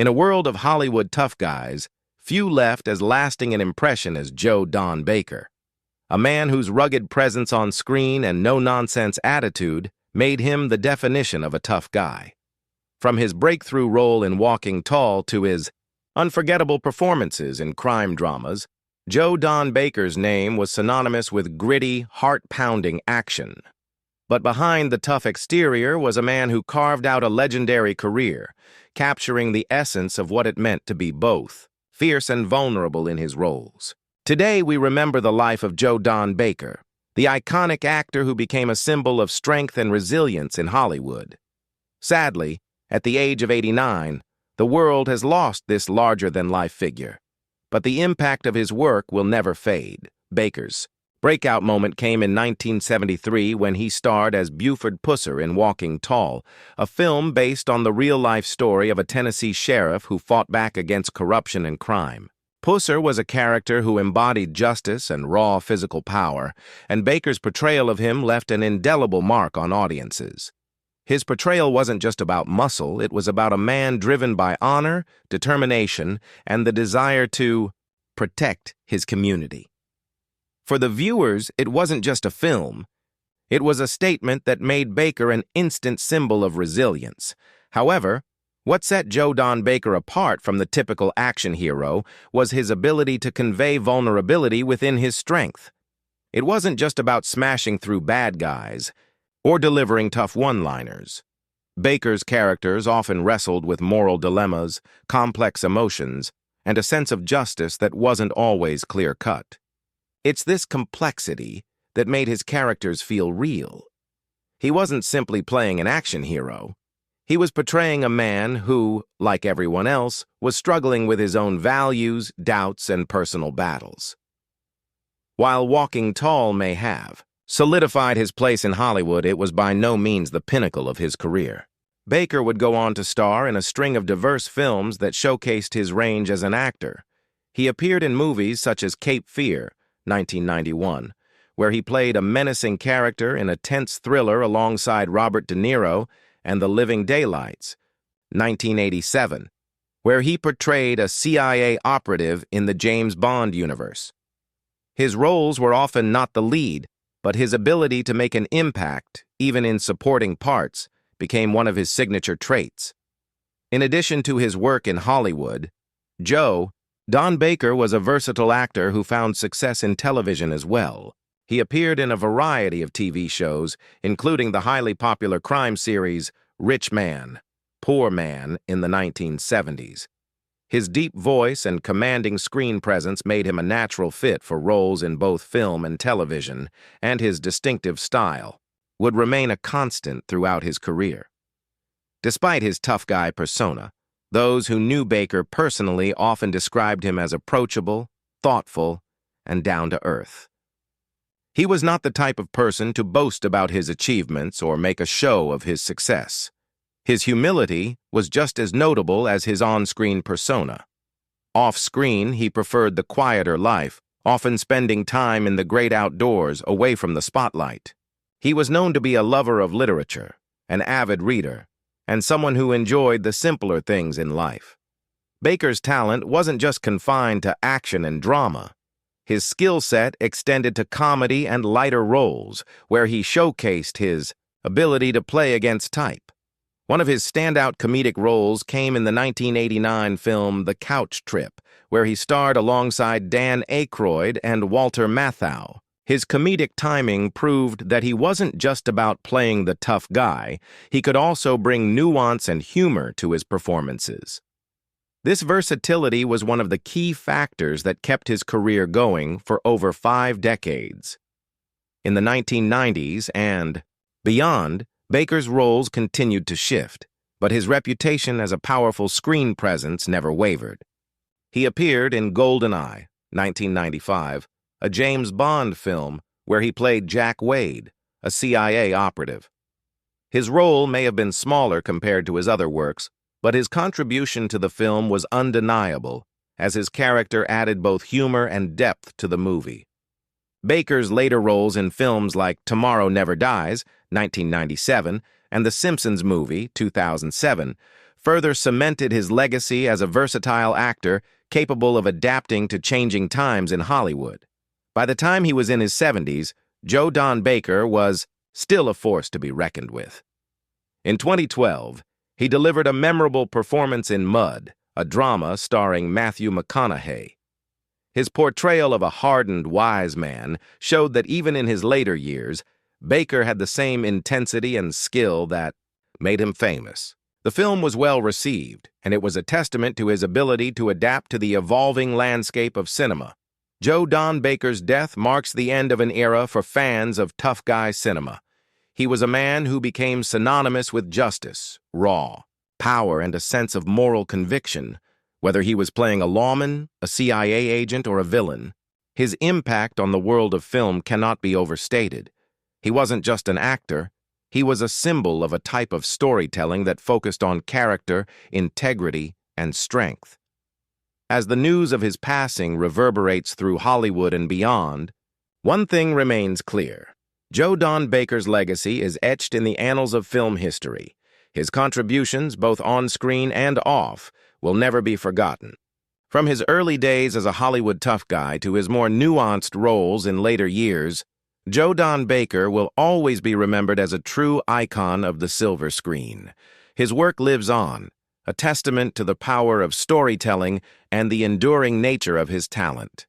In a world of Hollywood tough guys, few left as lasting an impression as Joe Don Baker, a man whose rugged presence on screen and no-nonsense attitude made him the definition of a tough guy. From his breakthrough role in Walking Tall to his unforgettable performances in crime dramas, Joe Don Baker's name was synonymous with gritty, heart-pounding action. But behind the tough exterior was a man who carved out a legendary career, capturing the essence of what it meant to be both fierce and vulnerable in his roles. Today, we remember the life of Joe Don Baker, the iconic actor who became a symbol of strength and resilience in Hollywood. Sadly, at the age of 89, the world has lost this larger-than-life figure. But the impact of his work will never fade. Baker's breakout moment came in 1973 when he starred as Buford Pusser in Walking Tall, a film based on the real-life story of a Tennessee sheriff who fought back against corruption and crime. Pusser was a character who embodied justice and raw physical power, and Baker's portrayal of him left an indelible mark on audiences. His portrayal wasn't just about muscle, it was about a man driven by honor, determination, and the desire to protect his community. For the viewers, it wasn't just a film. It was a statement that made Baker an instant symbol of resilience. However, what set Joe Don Baker apart from the typical action hero was his ability to convey vulnerability within his strength. It wasn't just about smashing through bad guys or delivering tough one-liners. Baker's characters often wrestled with moral dilemmas, complex emotions, and a sense of justice that wasn't always clear-cut. It's this complexity that made his characters feel real. He wasn't simply playing an action hero. He was portraying a man who, like everyone else, was struggling with his own values, doubts, and personal battles. While Walking Tall may have solidified his place in Hollywood, it was by no means the pinnacle of his career. Baker would go on to star in a string of diverse films that showcased his range as an actor. He appeared in movies such as Cape Fear, 1991, where he played a menacing character in a tense thriller alongside Robert De Niro, and The Living Daylights, 1987, where he portrayed a CIA operative in the James Bond universe. His roles were often not the lead, but his ability to make an impact, even in supporting parts, became one of his signature traits. In addition to his work in Hollywood, Joe Don Baker was a versatile actor who found success in television as well. He appeared in a variety of TV shows, including the highly popular crime series Rich Man, Poor Man in the 1970s. His deep voice and commanding screen presence made him a natural fit for roles in both film and television, and his distinctive style would remain a constant throughout his career. Despite his tough guy persona, those who knew Baker personally often described him as approachable, thoughtful, and down-to-earth. He was not the type of person to boast about his achievements or make a show of his success. His humility was just as notable as his on-screen persona. Off-screen, he preferred the quieter life, often spending time in the great outdoors away from the spotlight. He was known to be a lover of literature, an avid reader, and someone who enjoyed the simpler things in life. Baker's talent wasn't just confined to action and drama. His skill set extended to comedy and lighter roles, where he showcased his ability to play against type. One of his standout comedic roles came in the 1989 film The Couch Trip, where he starred alongside Dan Aykroyd and Walter Matthau. His comedic timing proved that he wasn't just about playing the tough guy, he could also bring nuance and humor to his performances. This versatility was one of the key factors that kept his career going for over 5 decades. In the 1990s and beyond, Baker's roles continued to shift, but his reputation as a powerful screen presence never wavered. He appeared in GoldenEye, 1995, a James Bond film where he played Jack Wade, a CIA operative. His role may have been smaller compared to his other works, but his contribution to the film was undeniable, as his character added both humor and depth to the movie. Baker's later roles in films like Tomorrow Never Dies, 1997, and The Simpsons Movie, 2007, further cemented his legacy as a versatile actor capable of adapting to changing times in Hollywood. By the time he was in his 70s, Joe Don Baker was still a force to be reckoned with. In 2012, he delivered a memorable performance in Mud, a drama starring Matthew McConaughey. His portrayal of a hardened, wise man showed that even in his later years, Baker had the same intensity and skill that made him famous. The film was well received, and it was a testament to his ability to adapt to the evolving landscape of cinema. Joe Don Baker's death marks the end of an era for fans of tough guy cinema. He was a man who became synonymous with justice, raw, power, and a sense of moral conviction. Whether he was playing a lawman, a CIA agent, or a villain, his impact on the world of film cannot be overstated. He wasn't just an actor. He was a symbol of a type of storytelling that focused on character, integrity, and strength. As the news of his passing reverberates through Hollywood and beyond, one thing remains clear. Joe Don Baker's legacy is etched in the annals of film history. His contributions, both on-screen and off, will never be forgotten. From his early days as a Hollywood tough guy to his more nuanced roles in later years, Joe Don Baker will always be remembered as a true icon of the silver screen. His work lives on, a testament to the power of storytelling and the enduring nature of his talent.